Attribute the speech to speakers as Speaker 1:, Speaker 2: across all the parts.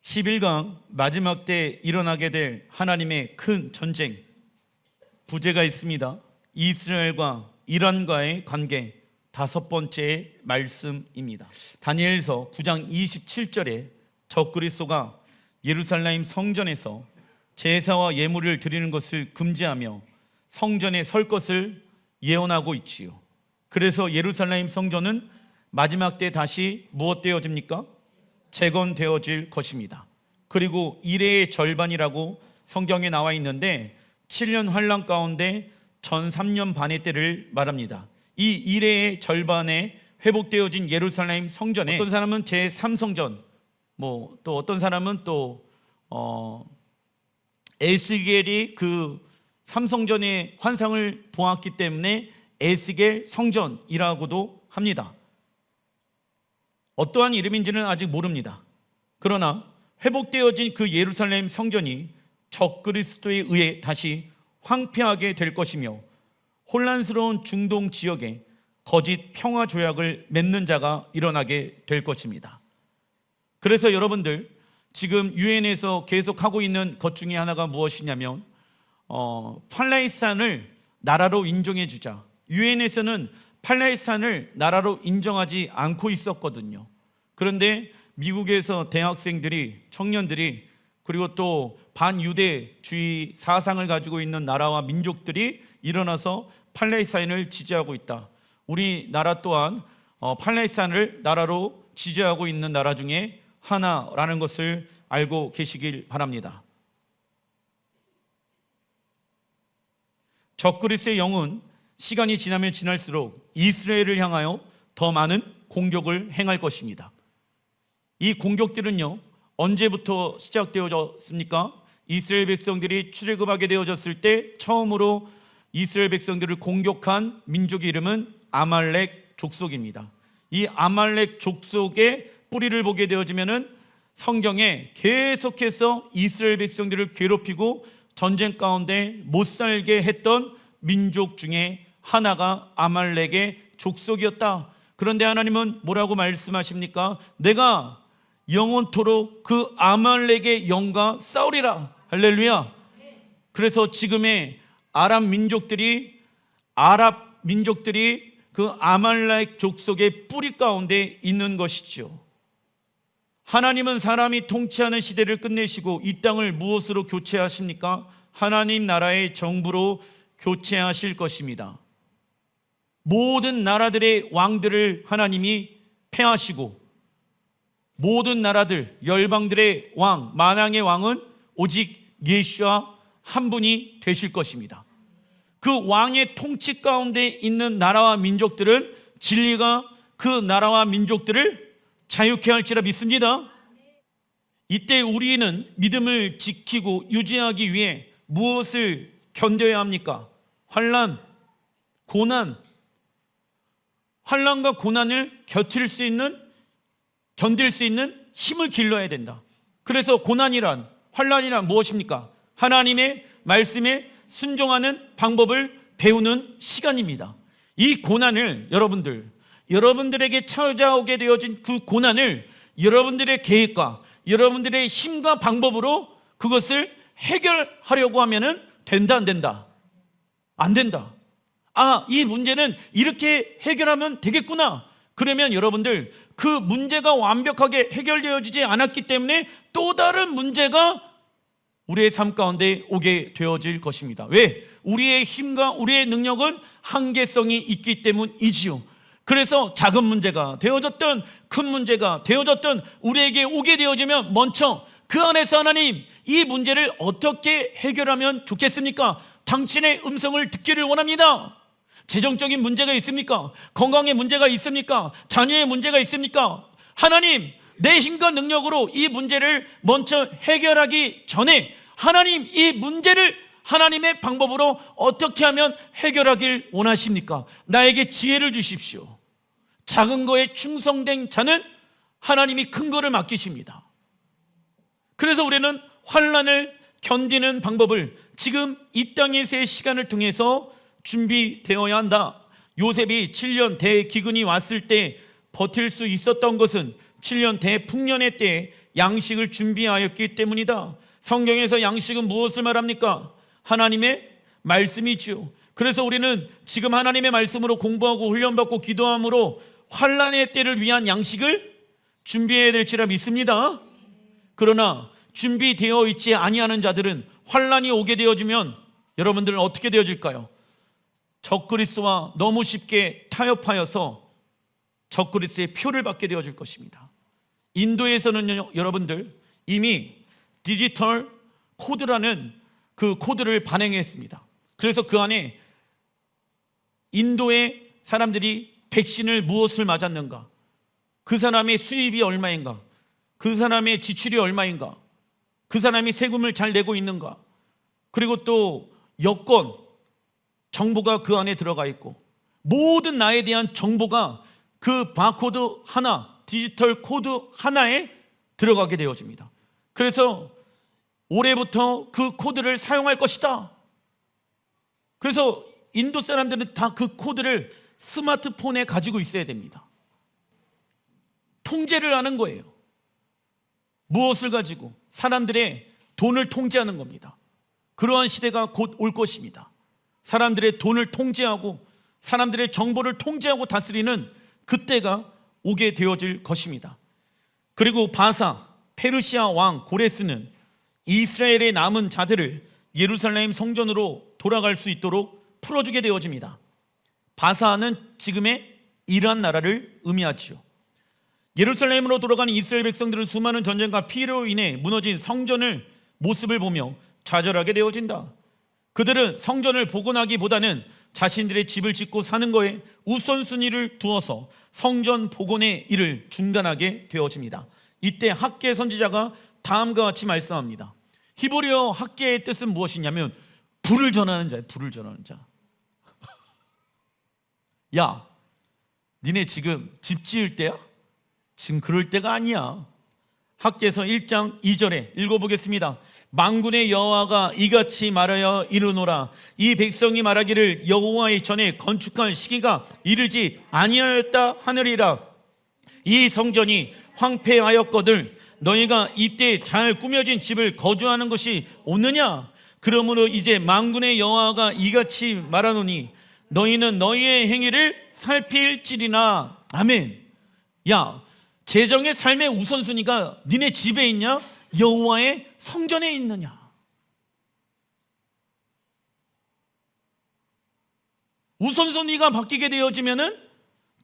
Speaker 1: 11강 마지막 때 일어나게 될 하나님의 큰 전쟁, 부제가 있습니다. 이스라엘과 이란과의 관계, 다섯 번째 말씀입니다. 다니엘서 9장 27절에 적그리스도가 예루살렘 성전에서 제사와 예물을 드리는 것을 금지하며 성전에 설 것을 예언하고 있지요. 그래서 예루살렘 성전은 마지막 때 다시 무엇되어집니까? 재건되어질 것입니다. 그리고 이레의 절반이라고 성경에 나와 있는데 7년 환란 가운데 전 3년 반의 때를 말합니다. 이 이레의 절반에 회복되어진 예루살렘 성전에 어떤 사람은 제3성전, 또 어떤 사람은 또 에스겔이 그 삼성전의 환상을 보았기 때문에 에스겔 성전이라고도 합니다. 어떠한 이름인지는 아직 모릅니다. 그러나 회복되어진 그 예루살렘 성전이 적그리스도에 의해 다시 황폐하게 될 것이며 혼란스러운 중동 지역에 거짓 평화 조약을 맺는 자가 일어나게 될 것입니다. 그래서 여러분들 지금 유엔에서 계속하고 있는 것 중에 하나가 무엇이냐면 팔레스타인을 나라로 인정해 주자. 유엔에서는 팔레스타인을 나라로 인정하지 않고 있었거든요. 그런데 미국에서 대학생들이, 청년들이, 그리고 또 반유대주의 사상을 가지고 있는 나라와 민족들이 일어나서 팔레스타인을 지지하고 있다. 우리나라 또한 팔레스타인을 나라로 지지하고 있는 나라 중에 하나라는 것을 알고 계시길 바랍니다. 적그리스도의 영은 시간이 지나면 지날수록 이스라엘을 향하여 더 많은 공격을 행할 것입니다. 이 공격들은요, 언제부터 시작되어졌습니까? 이스라엘 백성들이 출애굽하게 되어졌을 때 처음으로 이스라엘 백성들을 공격한 민족의 이름은 아말렉 족속입니다. 이 아말렉 족속의 뿌리를 보게 되어지면은 성경에 계속해서 이스라엘 백성들을 괴롭히고 전쟁 가운데 못 살게 했던 민족 중에 하나가 아말렉의 족속이었다. 그런데 하나님은 뭐라고 말씀하십니까? 내가 영원토록 그 아말렉의 영과 싸우리라. 할렐루야. 그래서 지금의 아랍 민족들이 그 아말렉 족속의 뿌리 가운데 있는 것이죠. 하나님은 사람이 통치하는 시대를 끝내시고 이 땅을 무엇으로 교체하십니까? 하나님 나라의 정부로 교체하실 것입니다. 모든 나라들의 왕들을 하나님이 패하시고 모든 나라들, 열방들의 왕, 만왕의 왕은 오직 예수와 한 분이 되실 것입니다. 그 왕의 통치 가운데 있는 나라와 민족들은 진리가 그 나라와 민족들을 자유케 할지라 믿습니다. 이때 우리는 믿음을 지키고 유지하기 위해 무엇을 견뎌야 합니까? 환난과 고난을 견딜 수 있는 힘을 길러야 된다. 그래서 고난이란, 환난이란 무엇입니까? 하나님의 말씀에 순종하는 방법을 배우는 시간입니다. 이 고난을 여러분들에게 찾아오게 되어진 그 고난을 여러분들의 계획과 여러분들의 힘과 방법으로 그것을 해결하려고 하면은 된다, 안 된다? 안 된다. 이 문제는 이렇게 해결하면 되겠구나. 그러면 여러분들 그 문제가 완벽하게 해결되어지지 않았기 때문에 또 다른 문제가 우리의 삶 가운데 오게 되어질 것입니다. 왜? 우리의 힘과 우리의 능력은 한계성이 있기 때문이지요. 그래서 작은 문제가 되어졌든 큰 문제가 되어졌든 우리에게 오게 되어지면 먼저 그 안에서 하나님, 이 문제를 어떻게 해결하면 좋겠습니까? 당신의 음성을 듣기를 원합니다. 재정적인 문제가 있습니까? 건강에 문제가 있습니까? 자녀의 문제가 있습니까? 하나님, 내 힘과 능력으로 이 문제를 먼저 해결하기 전에 하나님, 이 문제를 하나님의 방법으로 어떻게 하면 해결하길 원하십니까? 나에게 지혜를 주십시오. 작은 거에 충성된 자는 하나님이 큰 거를 맡기십니다. 그래서 우리는 환난을 견디는 방법을 지금 이 땅에서의 시간을 통해서 준비되어야 한다. 요셉이 7년 대기근이 왔을 때 버틸 수 있었던 것은 7년 대풍년의 때에 양식을 준비하였기 때문이다. 성경에서 양식은 무엇을 말합니까? 하나님의 말씀이지요. 그래서 우리는 지금 하나님의 말씀으로 공부하고 훈련받고 기도함으로 환난의 때를 위한 양식을 준비해야 될지라 믿습니다. 그러나 준비되어 있지 아니하는 자들은 환난이 오게 되어지면 여러분들은 어떻게 되어질까요? 적그리스도와 너무 쉽게 타협하여서 적그리스도의 표를 받게 되어질 것입니다. 인도에서는요, 여러분들 이미 디지털 코드라는 그 코드를 발행했습니다. 그래서 그 안에 인도의 사람들이 백신을 무엇을 맞았는가, 그 사람의 수입이 얼마인가, 그 사람의 지출이 얼마인가, 그 사람이 세금을 잘 내고 있는가, 그리고 또 여권 정보가 그 안에 들어가 있고 모든 나에 대한 정보가 그 바코드 하나, 디지털 코드 하나에 들어가게 되어집니다. 그래서 올해부터 그 코드를 사용할 것이다. 그래서 인도 사람들은 다 그 코드를 스마트폰에 가지고 있어야 됩니다. 통제를 하는 거예요. 무엇을 가지고? 사람들의 돈을 통제하는 겁니다. 그러한 시대가 곧 올 것입니다. 사람들의 돈을 통제하고 사람들의 정보를 통제하고 다스리는 그때가 오게 되어질 것입니다. 그리고 바사, 페르시아 왕 고레스는 이스라엘의 남은 자들을 예루살렘 성전으로 돌아갈 수 있도록 풀어주게 되어집니다. 바사는 지금의 이란 나라를 의미하지요. 예루살렘으로 돌아가는 이스라엘 백성들은 수많은 전쟁과 피해로 인해 무너진 성전을 모습을 보며 좌절하게 되어진다. 그들은 성전을 복원하기보다는 자신들의 집을 짓고 사는 거에 우선순위를 두어서 성전 복원의 일을 중단하게 되어집니다. 이때 학개 선지자가 다음과 같이 말씀합니다. 히브리어 학개의 뜻은 무엇이냐면 불을 전하는 자예요. 불을 전하는 자. 야, 니네 지금 집 지을 때야? 지금 그럴 때가 아니야. 학개서 1장 2절에 읽어보겠습니다. 만군의 여호와가 이같이 말하여 이르노라. 이 백성이 말하기를 여호와의 전에 건축할 시기가 이르지 아니하였다 하느리라. 이 성전이 황폐하였거든 너희가 이때 잘 꾸며진 집을 거주하는 것이 오느냐? 그러므로 이제 만군의 여호와가 이같이 말하노니 너희는 너희의 행위를 살필지리나. 아멘. 야, 재정의 삶의 우선순위가 니네 집에 있냐? 여호와의 성전에 있느냐? 우선순위가 바뀌게 되어지면은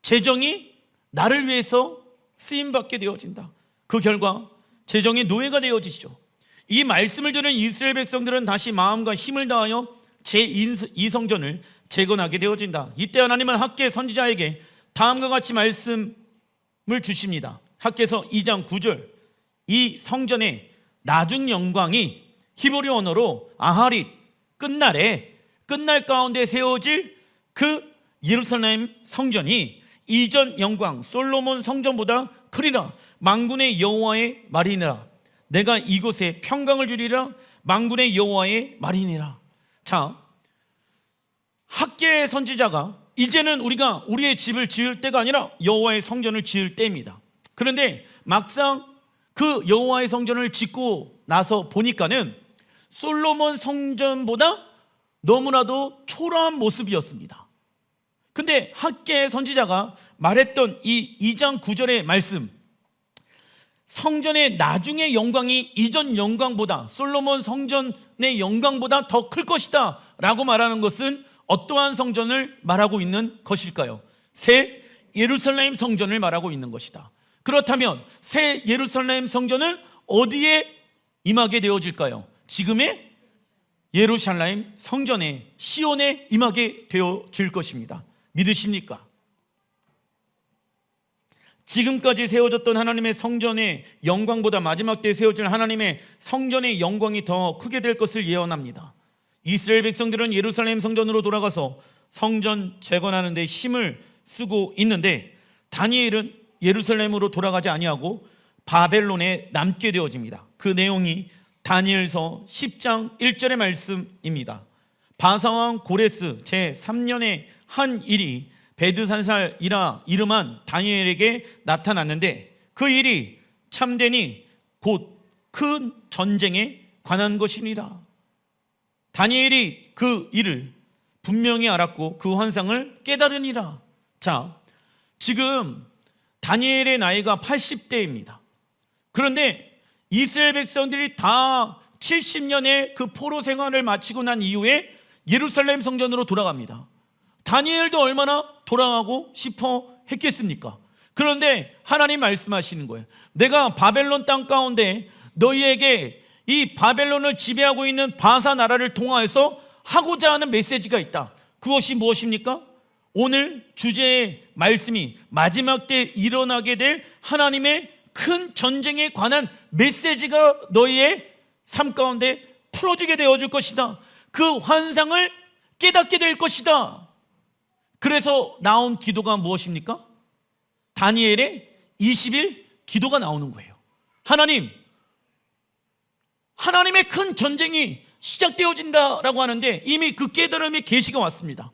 Speaker 1: 재정이 나를 위해서 쓰임받게 되어진다. 그 결과 재정의 노예가 되어지죠. 이 말씀을 들은 이스라엘 백성들은 다시 마음과 힘을 다하여 제2성전을 재건하게 되어진다. 이때 하나님은 학개 선지자에게 다음과 같이 말씀을 주십니다. 학개서 2장 9절. 이 성전의 나중 영광이 히브리 언어로 아하릿, 끝날 가운데 세워질 그 예루살렘 성전이 이전 영광 솔로몬 성전보다 크리라. 만군의 여호와의 말이니라. 내가 이곳에 평강을 주리라. 만군의 여호와의 말이니라. 자, 학개의 선지자가 이제는 우리가 우리의 집을 지을 때가 아니라 여호와의 성전을 지을 때입니다. 그런데 막상 그 여호와의 성전을 짓고 나서 보니까는 솔로몬 성전보다 너무나도 초라한 모습이었습니다. 근데 학개의 선지자가 말했던 이 2장 9절의 말씀, 성전의 나중의 영광이 이전 영광보다, 솔로몬 성전의 영광보다 더 클 것이다 라고 말하는 것은 어떠한 성전을 말하고 있는 것일까요? 새 예루살렘 성전을 말하고 있는 것이다. 그렇다면 새 예루살렘 성전은 어디에 임하게 되어질까요? 지금의 예루살렘 성전에, 시온에 임하게 되어질 것입니다. 믿으십니까? 지금까지 세워졌던 하나님의 성전의 영광보다 마지막 때에 세워질 하나님의 성전의 영광이 더 크게 될 것을 예언합니다. 이스라엘 백성들은 예루살렘 성전으로 돌아가서 성전 재건하는 데 힘을 쓰고 있는데 다니엘은 예루살렘으로 돌아가지 아니하고 바벨론에 남게 되어집니다. 그 내용이 다니엘서 10장 1절의 말씀입니다. 바사왕 고레스 제3년의 한 일이 베드산살이라 이름한 다니엘에게 나타났는데 그 일이 참되니 곧 큰 전쟁에 관한 것이니라. 다니엘이 그 일을 분명히 알았고 그 환상을 깨달으니라. 자, 지금 다니엘의 나이가 80대입니다. 그런데 이스라엘 백성들이 다 70년의 그 포로 생활을 마치고 난 이후에 예루살렘 성전으로 돌아갑니다. 다니엘도 얼마나 돌아가고 싶어 했겠습니까? 그런데 하나님 말씀하시는 거예요. 내가 바벨론 땅 가운데 너희에게 이 바벨론을 지배하고 있는 바사 나라를 통하여서 하고자 하는 메시지가 있다. 그것이 무엇입니까? 오늘 주제의 말씀이 마지막 때 일어나게 될 하나님의 큰 전쟁에 관한 메시지가 너희의 삶 가운데 풀어지게 되어줄 것이다. 그 환상을 깨닫게 될 것이다. 그래서 나온 기도가 무엇입니까? 다니엘의 20일 기도가 나오는 거예요. 하나님의 큰 전쟁이 시작되어진다라고 하는데 이미 그 깨달음의 계시가 왔습니다.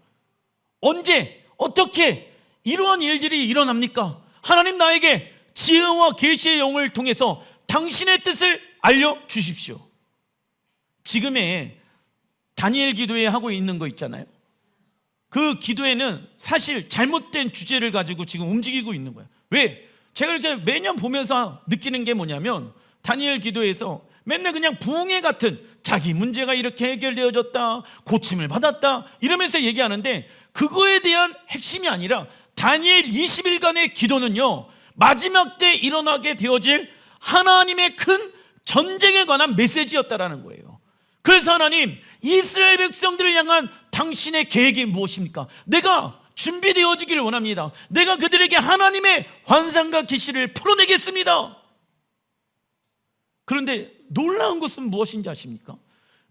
Speaker 1: 언제 어떻게 이러한 일들이 일어납니까? 하나님 나에게 지혜와 계시의 영을 통해서 당신의 뜻을 알려주십시오. 지금의 다니엘 기도에 하고 있는 거 있잖아요. 그 기도에는 사실 잘못된 주제를 가지고 지금 움직이고 있는 거예요. 왜? 제가 이렇게 매년 보면서 느끼는 게 뭐냐면 다니엘 기도에서 맨날 그냥 부흥회 같은 자기 문제가 이렇게 해결되어졌다, 고침을 받았다 이러면서 얘기하는데 그거에 대한 핵심이 아니라 다니엘 20일간의 기도는요, 마지막 때 일어나게 되어질 하나님의 큰 전쟁에 관한 메시지였다라는 거예요. 그래서 하나님, 이스라엘 백성들을 향한 당신의 계획이 무엇입니까? 내가 준비되어지길 원합니다. 내가 그들에게 하나님의 환상과 계시를 풀어내겠습니다. 그런데 놀라운 것은 무엇인지 아십니까?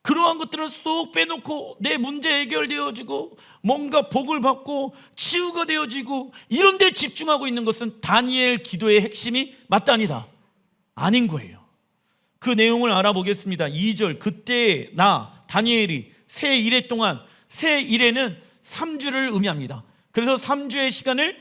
Speaker 1: 그러한 것들을 쏙 빼놓고 내 문제 해결되어지고 뭔가 복을 받고 치유가 되어지고 이런 데 집중하고 있는 것은 다니엘 기도의 핵심이 맞다니다. 아닌 거예요. 그 내용을 알아보겠습니다. 2절, 그때 나 다니엘이 새 일해 동안, 새 일해는 3주를 의미합니다. 그래서 3주의 시간을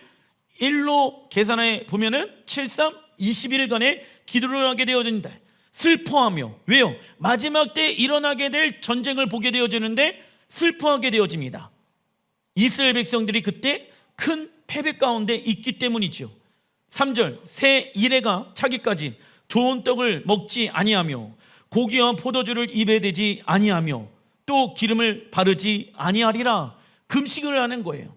Speaker 1: 1로 계산해 보면은 7, 3, 20일간의 기도를 하게 되어진다. 슬퍼하며, 왜요? 마지막 때 일어나게 될 전쟁을 보게 되어지는데 슬퍼하게 되어집니다. 이스라엘 백성들이 그때 큰 패배 가운데 있기 때문이죠. 3절, 새 이레가 차기까지 좋은 떡을 먹지 아니하며 고기와 포도주를 입에 대지 아니하며 또 기름을 바르지 아니하리라. 금식을 하는 거예요.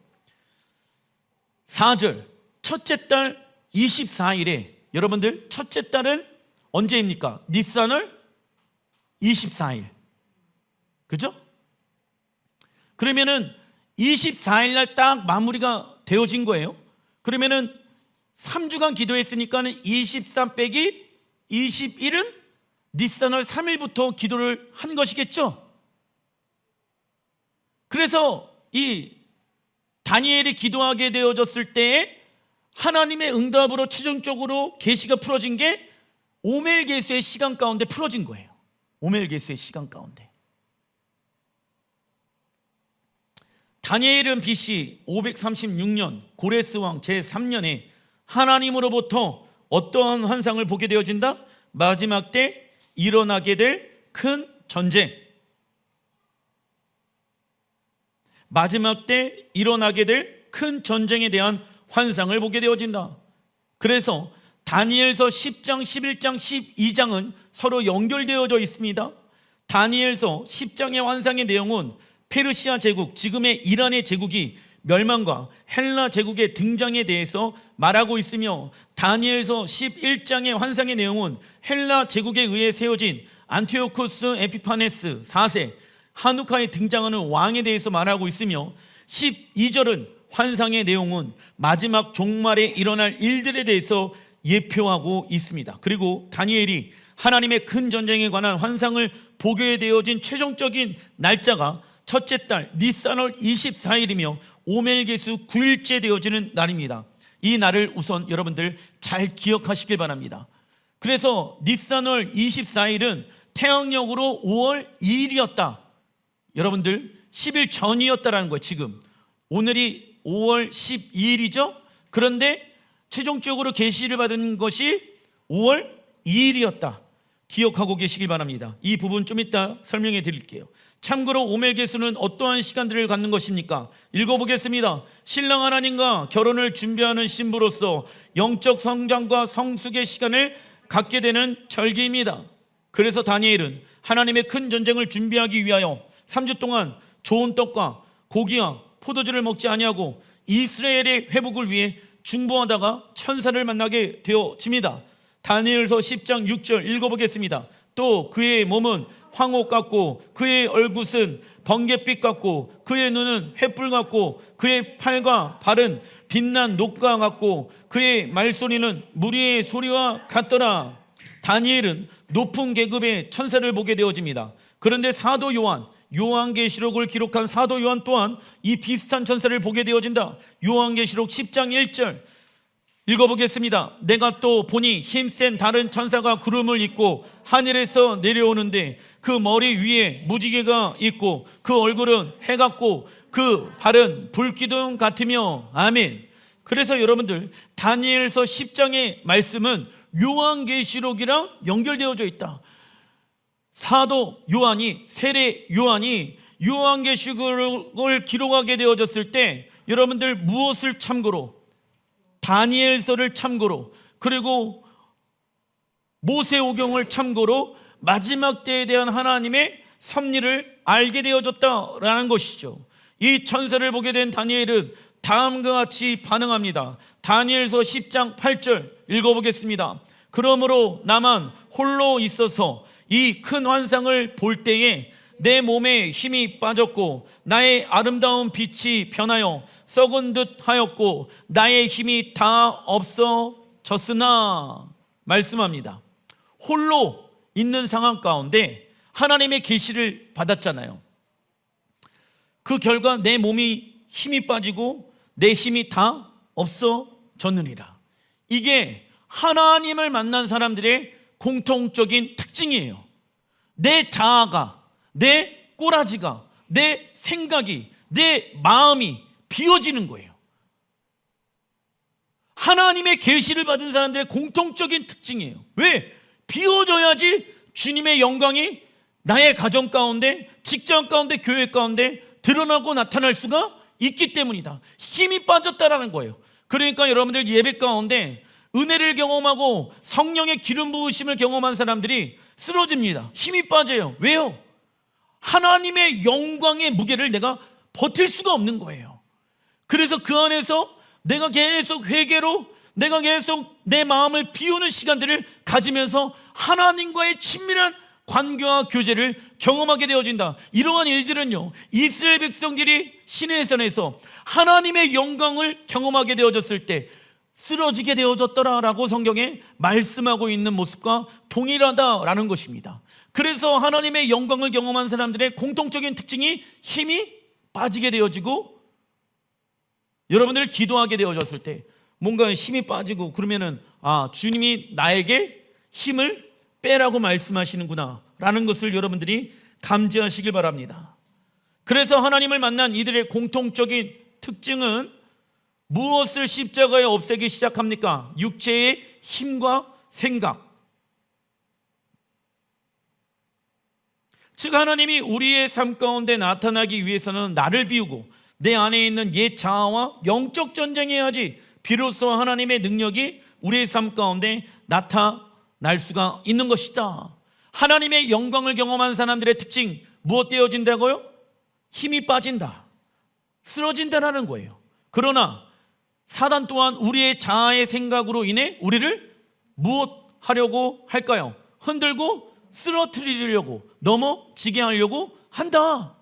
Speaker 1: 4절, 첫째 달 24일에, 여러분들 첫째 달은 언제입니까? 니산월 24일. 그죠? 그러면은 24일 날 딱 마무리가 되어진 거예요. 그러면은 3주간 기도했으니까는 23 빼기 21은 니산월 3일부터 기도를 한 것이겠죠? 그래서 이 다니엘이 기도하게 되어졌을 때에 하나님의 응답으로 최종적으로 계시가 풀어진 게 오멜게스의 시간 가운데 풀어진 거예요. 오멜게스의 시간 가운데. 다니엘은 BC 536년 고레스 왕 제3년에 하나님으로부터 어떠한 환상을 보게 되어진다? 마지막 때 일어나게 될 큰 전쟁, 마지막 때 일어나게 될 큰 전쟁에 대한 환상을 보게 되어진다. 그래서 다니엘서 10장, 11장, 12장은 서로 연결되어져 있습니다. 다니엘서 10장의 환상의 내용은 페르시아 제국, 지금의 이란의 제국이 멸망과 헬라 제국의 등장에 대해서 말하고 있으며, 다니엘서 11장의 환상의 내용은 헬라 제국에 의해 세워진 안티오코스 에피파네스 4세 하누카에 등장하는 왕에 대해서 말하고 있으며, 12절은 환상의 내용은 마지막 종말에 일어날 일들에 대해서 예표하고 있습니다. 그리고 다니엘이 하나님의 큰 전쟁에 관한 환상을 보게 되어진 최종적인 날짜가 첫째 달 니산월 24일이며 오멜게수 9일째 되어지는 날입니다. 이 날을 우선 여러분들 잘 기억하시길 바랍니다. 그래서 니산월 24일은 태양력으로 5월 2일이었다. 여러분들 10일 전이었다라는 거예요. 지금 오늘이 5월 12일이죠. 그런데 최종적으로 계시를 받은 것이 5월 2일이었다. 기억하고 계시길 바랍니다. 이 부분 좀 이따 설명해 드릴게요. 참고로 오멜게수는 어떠한 시간들을 갖는 것입니까? 읽어보겠습니다. 신랑 하나님과 결혼을 준비하는 신부로서 영적 성장과 성숙의 시간을 갖게 되는 절기입니다. 그래서 다니엘은 하나님의 큰 전쟁을 준비하기 위하여 3주 동안 좋은 떡과 고기와 포도주를 먹지 아니하고 이스라엘의 회복을 위해 중보하다가 천사를 만나게 되어집니다. 다니엘서 10장 6절 읽어보겠습니다. 또 그의 몸은 황옥 같고 그의 얼굴은 번갯빛 같고 그의 눈은 횃불 같고 그의 팔과 발은 빛난 녹과 같고 그의 말소리는 무리의 소리와 같더라. 다니엘은 높은 계급의 천사를 보게 되어집니다. 그런데 사도 요한계시록을 기록한 사도 요한 또한 이 비슷한 천사를 보게 되어진다. 요한계시록 10장 1절 읽어보겠습니다. 내가 또 보니 힘센 다른 천사가 구름을 입고 하늘에서 내려오는데 그 머리 위에 무지개가 있고 그 얼굴은 해 같고 그 발은 불기둥 같으며. 아멘. 그래서 여러분들 다니엘서 10장의 말씀은 요한계시록이랑 연결되어져 있다. 사도 요한이, 세례 요한이 요한계시록을 기록하게 되어졌을 때 여러분들 무엇을 참고로? 다니엘서를 참고로, 그리고 모세오경을 참고로 마지막 때에 대한 하나님의 섭리를 알게 되어졌다라는 것이죠. 이 천사를 보게 된 다니엘은 다음과 같이 반응합니다. 다니엘서 10장 8절 읽어보겠습니다. 그러므로 나만 홀로 있어서 이 큰 환상을 볼 때에 내 몸에 힘이 빠졌고 나의 아름다운 빛이 변하여 썩은 듯 하였고 나의 힘이 다 없어졌으나 말씀합니다. 홀로 있는 상황 가운데 하나님의 계시를 받았잖아요. 그 결과 내 몸이 힘이 빠지고 내 힘이 다 없어졌느니라. 이게 하나님을 만난 사람들의 공통적인 특징이에요. 내 자아가, 내 꼬라지가, 내 생각이, 내 마음이 비워지는 거예요. 하나님의 계시를 받은 사람들의 공통적인 특징이에요. 왜? 비워져야지 주님의 영광이 나의 가정 가운데, 직장 가운데, 교회 가운데 드러나고 나타날 수가 있기 때문이다. 힘이 빠졌다라는 거예요. 그러니까 여러분들 예배 가운데 은혜를 경험하고 성령의 기름 부으심을 경험한 사람들이 쓰러집니다. 힘이 빠져요. 왜요? 하나님의 영광의 무게를 내가 버틸 수가 없는 거예요. 그래서 그 안에서 내가 계속 회개로, 내가 계속 내 마음을 비우는 시간들을 가지면서 하나님과의 친밀한 관계와 교제를 경험하게 되어진다. 이러한 일들은요, 이스라엘 백성들이 시내산에서 하나님의 영광을 경험하게 되어졌을 때 쓰러지게 되어졌더라라고 성경에 말씀하고 있는 모습과 동일하다라는 것입니다. 그래서 하나님의 영광을 경험한 사람들의 공통적인 특징이 힘이 빠지게 되어지고, 여러분들 기도하게 되어졌을 때 뭔가 힘이 빠지고 그러면은 주님이 나에게 힘을 빼라고 말씀하시는구나 라는 것을 여러분들이 감지하시길 바랍니다. 그래서 하나님을 만난 이들의 공통적인 특징은 무엇을 십자가에 없애기 시작합니까? 육체의 힘과 생각. 즉 하나님이 우리의 삶 가운데 나타나기 위해서는 나를 비우고 내 안에 있는 옛 자아와 영적 전쟁해야지 비로소 하나님의 능력이 우리의 삶 가운데 나타날 수가 있는 것이다. 하나님의 영광을 경험한 사람들의 특징 무엇 되어진다고요? 힘이 빠진다, 쓰러진다라는 거예요. 그러나 사단 또한 우리의 자아의 생각으로 인해 우리를 무엇 하려고 할까요? 흔들고 쓰러뜨리려고, 넘어지게 하려고 한다.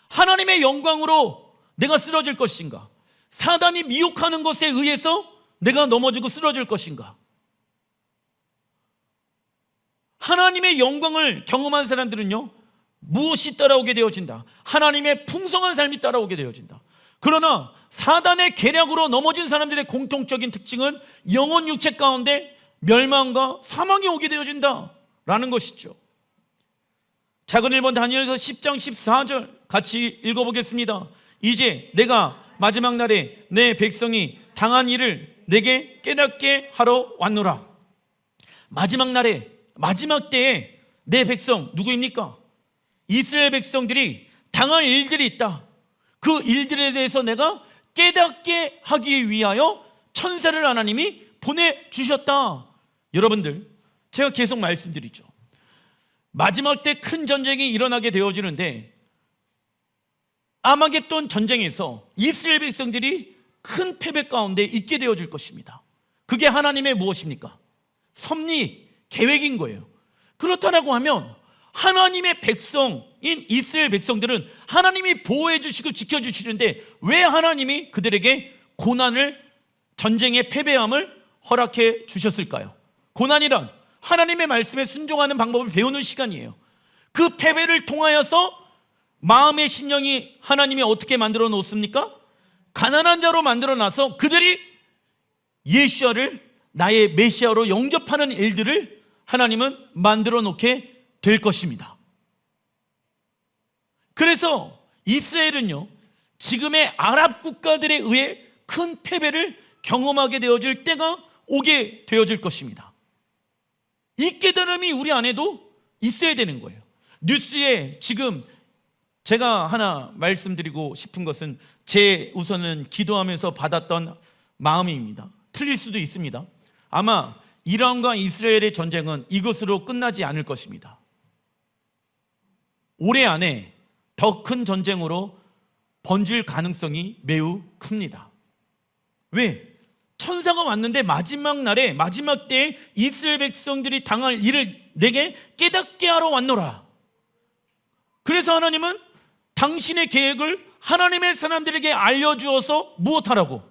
Speaker 1: 하나님의 영광으로 내가 쓰러질 것인가? 사단이 미혹하는 것에 의해서 내가 넘어지고 쓰러질 것인가? 하나님의 영광을 경험한 사람들은요, 무엇이 따라오게 되어진다? 하나님의 풍성한 삶이 따라오게 되어진다. 그러나 사단의 계략으로 넘어진 사람들의 공통적인 특징은 영혼 육체 가운데 멸망과 사망이 오게 되어진다 라는 것이죠. 작은 1번 다니엘서 10장 14절 같이 읽어보겠습니다. 이제 내가 마지막 날에 내 백성이 당한 일을 내게 깨닫게 하러 왔노라. 마지막 날에 마지막 때에 내 백성 누구입니까? 이스라엘 백성들이 당할 일들이 있다. 그 일들에 대해서 내가 깨닫게 하기 위하여 천사를 하나님이 보내주셨다. 여러분들, 제가 계속 말씀드리죠. 마지막 때 큰 전쟁이 일어나게 되어지는데 아마겟돈 전쟁에서 이스라엘 백성들이 큰 패배 가운데 있게 되어질 것입니다. 그게 하나님의 무엇입니까? 섭리, 계획인 거예요. 그렇다라고 하면 하나님의 백성인 이스라엘 백성들은 하나님이 보호해 주시고 지켜주시는데 왜 하나님이 그들에게 고난을, 전쟁의 패배함을 허락해 주셨을까요? 고난이란 하나님의 말씀에 순종하는 방법을 배우는 시간이에요. 그 패배를 통하여서 마음의 심령이 하나님이 어떻게 만들어 놓습니까? 가난한 자로 만들어 놔서 그들이 예수야를 나의 메시아로 영접하는 일들을 하나님은 만들어 놓게 될 것입니다. 그래서 이스라엘은요, 지금의 아랍 국가들에 의해 큰 패배를 경험하게 되어질 때가 오게 되어질 것입니다. 이 깨달음이 우리 안에도 있어야 되는 거예요. 뉴스에 지금 제가 하나 말씀드리고 싶은 것은 제 우선은 기도하면서 받았던 마음입니다. 틀릴 수도 있습니다. 아마 이란과 이스라엘의 전쟁은 이것으로 끝나지 않을 것입니다. 올해 안에 더 큰 전쟁으로 번질 가능성이 매우 큽니다. 왜? 천사가 왔는데 마지막 날에, 마지막 때에 이스라엘 백성들이 당할 일을 내게 깨닫게 하러 왔노라. 그래서 하나님은 당신의 계획을 하나님의 사람들에게 알려주어서 무엇하라고?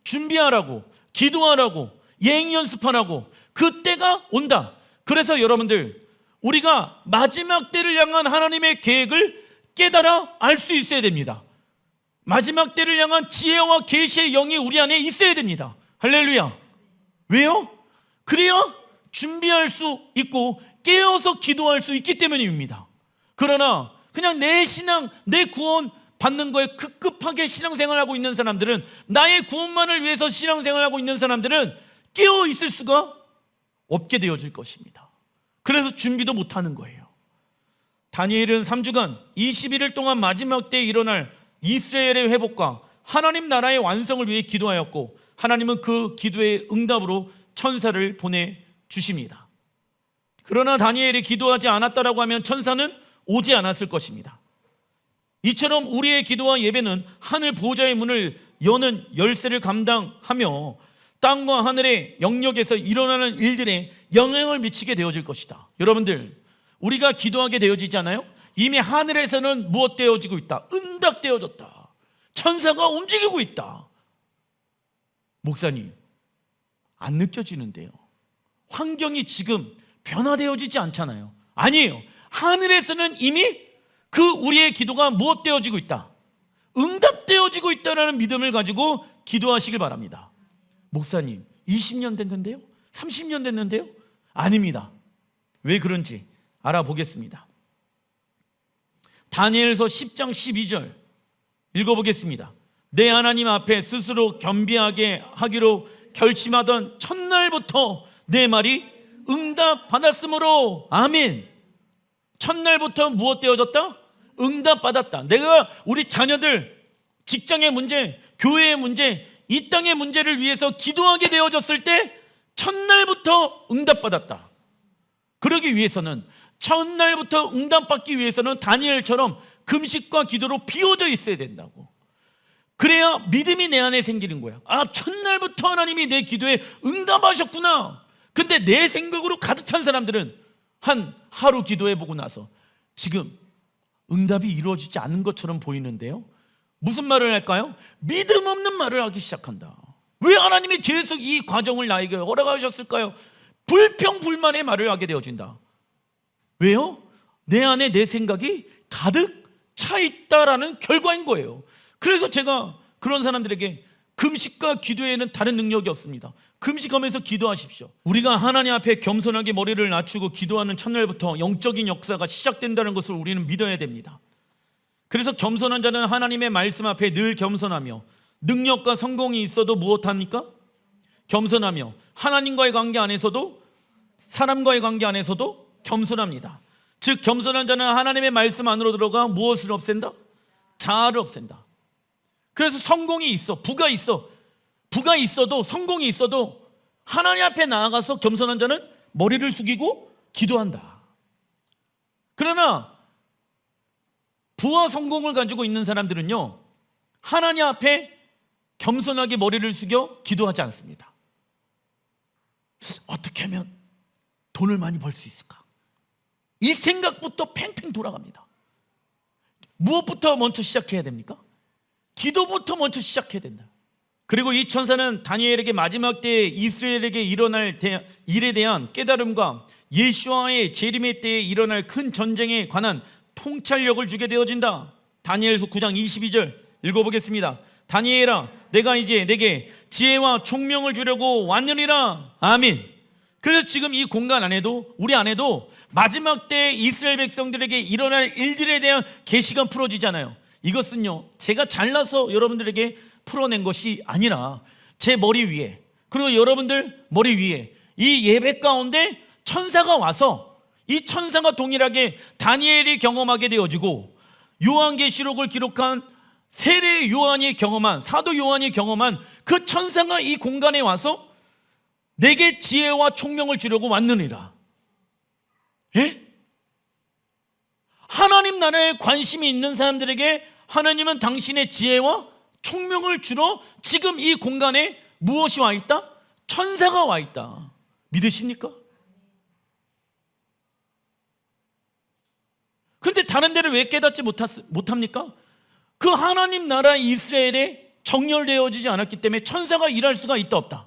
Speaker 1: 준비하라고, 기도하라고, 예행 연습하라고. 그 때가 온다. 그래서 여러분들, 우리가 마지막 때를 향한 하나님의 계획을 깨달아 알 수 있어야 됩니다. 마지막 때를 향한 지혜와 계시의 영이 우리 안에 있어야 됩니다. 할렐루야. 왜요? 그래야 준비할 수 있고 깨어서 기도할 수 있기 때문입니다. 그러나 그냥 내 신앙, 내 구원 받는 거에 급급하게 신앙생활하고 있는 사람들은, 나의 구원만을 위해서 신앙생활하고 있는 사람들은 깨어 있을 수가 없게 되어질 것입니다. 그래서 준비도 못하는 거예요. 다니엘은 3주간 21일 동안 마지막 때에 일어날 이스라엘의 회복과 하나님 나라의 완성을 위해 기도하였고, 하나님은 그 기도의 응답으로 천사를 보내주십니다. 그러나 다니엘이 기도하지 않았다라고 하면 천사는 오지 않았을 것입니다. 이처럼 우리의 기도와 예배는 하늘 보호자의 문을 여는 열쇠를 감당하며 땅과 하늘의 영역에서 일어나는 일들에 영향을 미치게 되어질 것이다. 여러분들, 우리가 기도하게 되어지잖아요. 이미 하늘에서는 무엇 되어지고 있다? 응답되어졌다. 천사가 움직이고 있다. 목사님, 안 느껴지는데요. 환경이 지금 변화되어지지 않잖아요. 아니에요. 하늘에서는 이미 그 우리의 기도가 무엇 되어지고 있다? 응답되어지고 있다는 믿음을 가지고 기도하시길 바랍니다. 목사님, 20년 됐는데요? 30년 됐는데요? 아닙니다. 왜 그런지 알아보겠습니다. 다니엘서 10장 12절 읽어보겠습니다. 내 하나님 앞에 스스로 겸비하게 하기로 결심하던 첫날부터 내 말이 응답받았으므로. 아멘. 첫날부터 무엇 되어졌다? 응답받았다. 내가 우리 자녀들 직장의 문제, 교회의 문제, 이 땅의 문제를 위해서 기도하게 되어졌을 때 첫날부터 응답받았다. 그러기 위해서는, 첫날부터 응답받기 위해서는 다니엘처럼 금식과 기도로 비워져 있어야 된다고. 그래야 믿음이 내 안에 생기는 거야. 아, 첫날부터 하나님이 내 기도에 응답하셨구나. 근데 내 생각으로 가득 찬 사람들은 한 하루 기도해보고 나서 지금 응답이 이루어지지 않은 것처럼 보이는데요, 무슨 말을 할까요? 믿음 없는 말을 하기 시작한다. 왜 하나님이 계속 이 과정을 나에게 허락하셨을까요? 불평불만의 말을 하게 되어진다. 왜요? 내 안에 내 생각이 가득 차 있다라는 결과인 거예요. 그래서 제가 그런 사람들에게 금식과 기도에는 다른 능력이 없습니다. 금식하면서 기도하십시오. 우리가 하나님 앞에 겸손하게 머리를 낮추고 기도하는 첫날부터 영적인 역사가 시작된다는 것을 우리는 믿어야 됩니다. 그래서 겸손한 자는 하나님의 말씀 앞에 늘 겸손하며, 능력과 성공이 있어도 무엇합니까? 겸손하며, 하나님과의 관계 안에서도 사람과의 관계 안에서도 겸손합니다. 즉 겸손한 자는 하나님의 말씀 안으로 들어가 무엇을 없앤다? 자아를 없앤다. 그래서 성공이 있어, 부가 있어, 부가 있어도, 성공이 있어도 하나님 앞에 나아가서 겸손한 자는 머리를 숙이고 기도한다. 그러나 부와 성공을 가지고 있는 사람들은요, 하나님 앞에 겸손하게 머리를 숙여 기도하지 않습니다. 어떻게 하면 돈을 많이 벌 수 있을까? 이 생각부터 팽팽 돌아갑니다. 무엇부터 먼저 시작해야 됩니까? 기도부터 먼저 시작해야 된다. 그리고 이 천사는 다니엘에게 마지막 때에 이스라엘에게 일어날 일에 대한 깨달음과 예수와의 재림의 때에 일어날 큰 전쟁에 관한 통찰력을 주게 되어진다. 다니엘서 9장 22절 읽어보겠습니다. 다니엘아, 내가 이제 내게 지혜와 총명을 주려고 왔느니라. 아멘. 그래서 지금 이 공간 안에도, 우리 안에도 마지막 때 이스라엘 백성들에게 일어날 일들에 대한 계시가 풀어지잖아요. 이것은요, 제가 잘나서 여러분들에게 풀어낸 것이 아니라 제 머리 위에, 그리고 여러분들 머리 위에 이 예배 가운데 천사가 와서 이 천사가 동일하게 다니엘이 경험하게 되어지고, 요한계시록을 기록한 세례 요한이 경험한, 사도 요한이 경험한 그 천사가 이 공간에 와서 내게 지혜와 총명을 주려고 왔느니라. 예? 하나님 나라에 관심이 있는 사람들에게 하나님은 당신의 지혜와 총명을 주러 지금 이 공간에 무엇이 와 있다? 천사가 와 있다. 믿으십니까? 그런데 다른 데를 왜 깨닫지 못합니까? 그 하나님 나라 이스라엘에 정렬되어지지 않았기 때문에 천사가 일할 수가 있다 없다?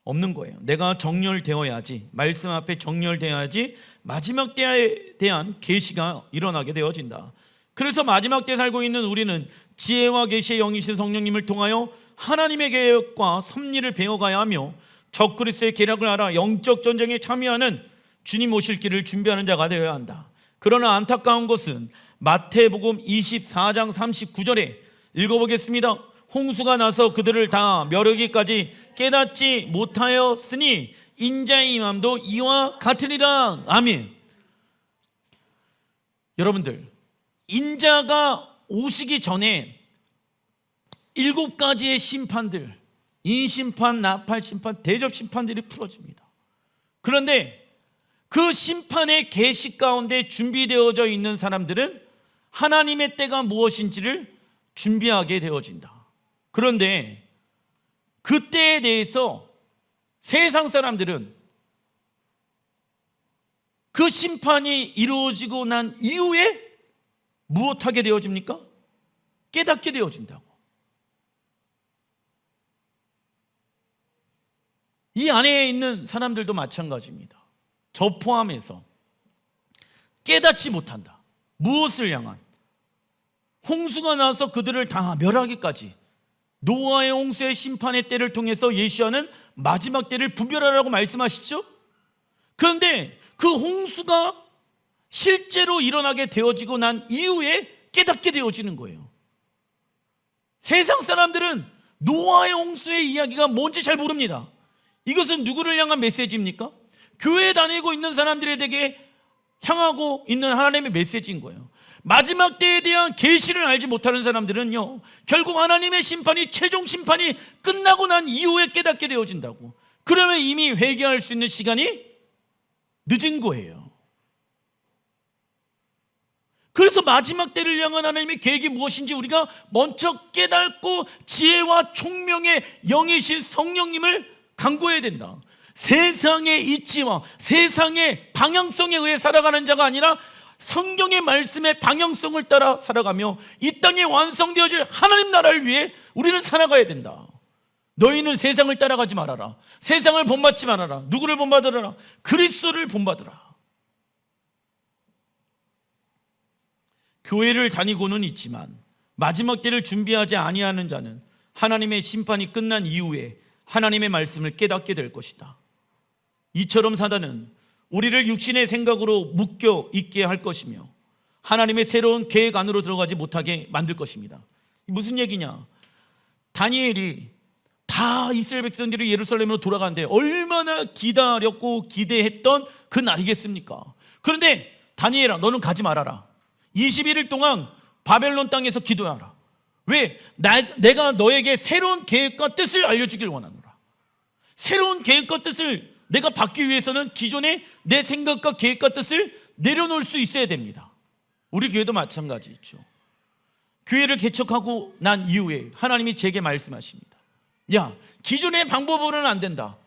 Speaker 1: 없는 거예요. 내가 정렬되어야지, 말씀 앞에 정렬되어야지 마지막 때에 대한 계시가 일어나게 되어진다. 그래서 마지막 때 살고 있는 우리는 지혜와 계시의 영이신 성령님을 통하여 하나님의 계획과 섭리를 배워가야 하며 적그리스도의 계략을 알아 영적 전쟁에 참여하는 주님 오실 길을 준비하는 자가 되어야 한다. 그러나 안타까운 것은 마태복음 24장 39절에 읽어보겠습니다. 홍수가 나서 그들을 다 멸하기까지 깨닫지 못하였으니 인자의 임함도 이와 같으리라. 아멘. 여러분들, 인자가 오시기 전에 7가지의 심판들, 인심판, 나팔심판, 대접심판들이 풀어집니다. 그런데 그 심판의 계시 가운데 준비되어져 있는 사람들은 하나님의 때가 무엇인지를 준비하게 되어진다. 그런데 그 때에 대해서 세상 사람들은 그 심판이 이루어지고 난 이후에 무엇하게 되어집니까? 깨닫게 되어진다고. 이 안에 있는 사람들도 마찬가지입니다. 저 포함해서 깨닫지 못한다. 무엇을 향한? 홍수가 나서 그들을 다 멸하기까지, 노아의 홍수의 심판의 때를 통해서 예수와는 마지막 때를 분별하라고 말씀하시죠. 그런데 그 홍수가 실제로 일어나게 되어지고 난 이후에 깨닫게 되어지는 거예요. 세상 사람들은 노아의 홍수의 이야기가 뭔지 잘 모릅니다. 이것은 누구를 향한 메시지입니까? 교회 다니고 있는 사람들에게 향하고 있는 하나님의 메시지인 거예요. 마지막 때에 대한 계시를 알지 못하는 사람들은요, 결국 하나님의 심판이, 최종 심판이 끝나고 난 이후에 깨닫게 되어진다고. 그러면 이미 회개할 수 있는 시간이 늦은 거예요. 그래서 마지막 때를 향한 하나님의 계획이 무엇인지 우리가 먼저 깨닫고 지혜와 총명의 영이신 성령님을 간구해야 된다. 세상의 이치와 세상의 방향성에 의해 살아가는 자가 아니라 성경의 말씀의 방향성을 따라 살아가며 이 땅에 완성되어질 하나님 나라를 위해 우리는 살아가야 된다. 너희는 세상을 따라가지 말아라. 세상을 본받지 말아라. 누구를 본받으라? 그리스도를 본받으라. 교회를 다니고는 있지만 마지막 때를 준비하지 아니하는 자는 하나님의 심판이 끝난 이후에 하나님의 말씀을 깨닫게 될 것이다. 이처럼 사단은 우리를 육신의 생각으로 묶여 있게 할 것이며 하나님의 새로운 계획 안으로 들어가지 못하게 만들 것입니다. 무슨 얘기냐? 다니엘이 다 이스라엘 백성들이 예루살렘으로 돌아가는데 얼마나 기다렸고 기대했던 그 날이겠습니까? 그런데 다니엘아, 너는 가지 말아라. 21일 동안 바벨론 땅에서 기도하라. 왜? 내가 너에게 새로운 계획과 뜻을 알려주길 원하노라. 새로운 계획과 뜻을 내가 받기 위해서는 기존의 내 생각과 계획과 뜻을 내려놓을 수 있어야 됩니다. 우리 교회도 마찬가지죠. 교회를 개척하고 난 이후에 하나님이 제게 말씀하십니다. 야, 기존의 방법으로는 안 된다.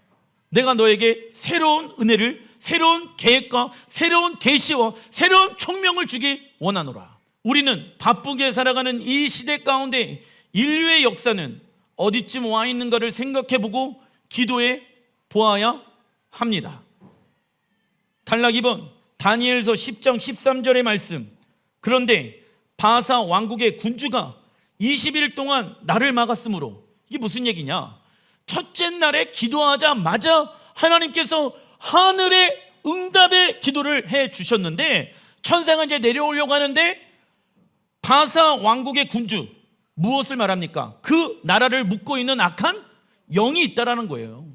Speaker 1: 내가 너에게 새로운 은혜를, 새로운 계획과 새로운 계시와 새로운 총명을 주길 원하노라. 우리는 바쁘게 살아가는 이 시대 가운데 인류의 역사는 어디쯤 와 있는가를 생각해보고 기도해 보아야 합니다. 단락 2번 다니엘서 10장 13절의 말씀. 그런데 바사 왕국의 군주가 20일 동안 나를 막았으므로, 이게 무슨 얘기냐? 첫째 날에 기도하자마자 하나님께서 하늘의 응답의 기도를 해 주셨는데, 천사가 이제 내려오려고 하는데 바사 왕국의 군주, 무엇을 말합니까? 그 나라를 묶고 있는 악한 영이 있다라는 거예요.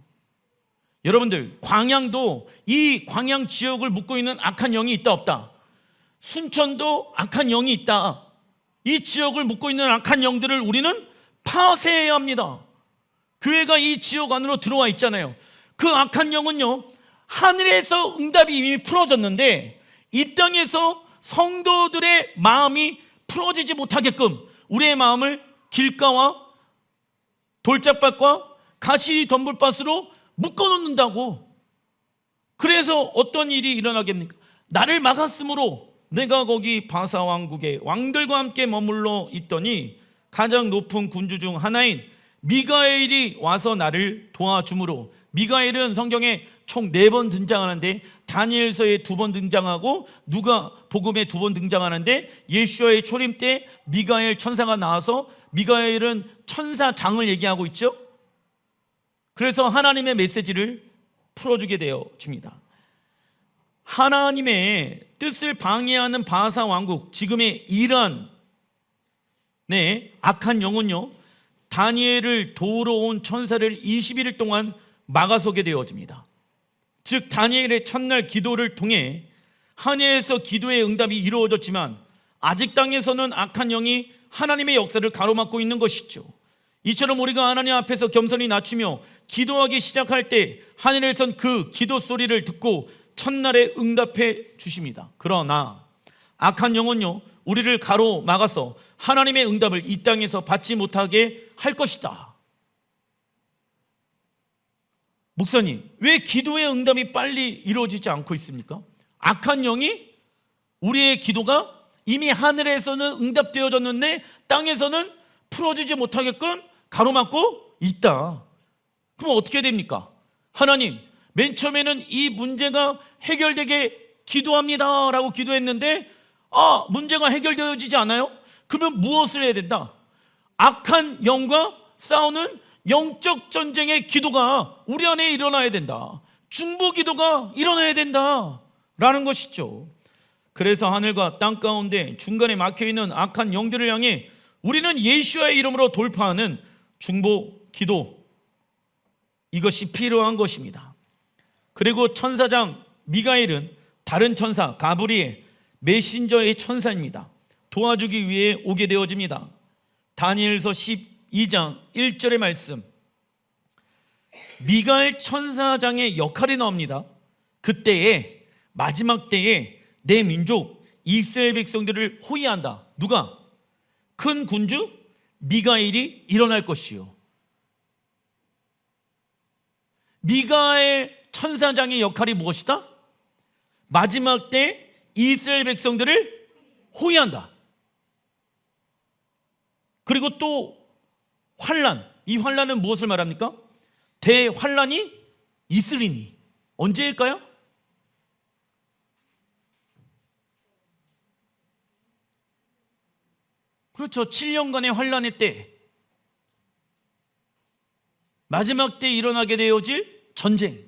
Speaker 1: 여러분들, 광양도 이 광양 지역을 묶고 있는 악한 영이 있다 없다? 순천도 악한 영이 있다. 이 지역을 묶고 있는 악한 영들을 우리는 파쇄해야 합니다. 교회가 이 지역 안으로 들어와 있잖아요. 그 악한 영은요, 하늘에서 응답이 이미 풀어졌는데 이 땅에서 성도들의 마음이 풀어지지 못하게끔 우리의 마음을 길가와 돌짝밭과 가시 덤불밭으로 묶어놓는다고. 그래서 어떤 일이 일어나겠습니까? 나를 막았으므로 내가 거기 바사 왕국의 왕들과 함께 머물러 있더니 가장 높은 군주 중 하나인 미가엘이 와서 나를 도와주므로. 미가엘은 성경에 총 4번 등장하는데 다니엘서에 2번 등장하고 누가복음에 2번 등장하는데, 예수와의 초림 때 미가엘 천사가 나와서 미가엘은 천사장을 얘기하고 있죠. 그래서 하나님의 메시지를 풀어주게 되어집니다. 하나님의 뜻을 방해하는 바사 왕국, 지금의 이란 악한 영은요, 다니엘을 도우러 온 천사를 21일 동안 막아서게 되어집니다. 즉 다니엘의 첫날 기도를 통해 하늘에서 기도의 응답이 이루어졌지만 아직 땅에서는 악한 영이 하나님의 역사를 가로막고 있는 것이죠. 이처럼 우리가 하나님 앞에서 겸손히 낮추며 기도하기 시작할 때 하늘에선 그 기도 소리를 듣고 첫날에 응답해 주십니다. 그러나 악한 영은요, 우리를 가로막아서 하나님의 응답을 이 땅에서 받지 못하게 할 것이다. 목사님, 왜 기도의 응답이 빨리 이루어지지 않고 있습니까? 악한 영이 우리의 기도가 이미 하늘에서는 응답되어졌는데 땅에서는 풀어지지 못하게끔 가로막고 있다. 그럼 어떻게 됩니까? 하나님, 맨 처음에는 이 문제가 해결되게 기도합니다 라고 기도했는데 문제가 해결되어지지 않아요? 그러면 무엇을 해야 된다? 악한 영과 싸우는 영적 전쟁의 기도가 우리 안에 일어나야 된다. 중보 기도가 일어나야 된다 라는 것이죠. 그래서 하늘과 땅 가운데 중간에 막혀있는 악한 영들을 향해 우리는 예수와의 이름으로 돌파하는 중보 기도, 이것이 필요한 것입니다. 그리고 천사장 미가엘은 다른 천사 가브리엘, 메신저의 천사입니다. 도와주기 위해 오게 되어집니다. 다니엘서 12장 1절의 말씀, 미가엘 천사장의 역할이 나옵니다. 그때에, 마지막 때에 내 민족 이스라엘 백성들을 호위한다. 누가? 큰 군주 미가엘이 일어날 것이요. 미가엘 천사장의 역할이 무엇이다? 마지막 때 이스라엘 백성들을 호위한다. 그리고 또 환란, 이 환란은 무엇을 말합니까? 대환란이 있으리니. 언제일까요? 그렇죠. 7년간의 환란의 때, 마지막 때 일어나게 되어질 전쟁.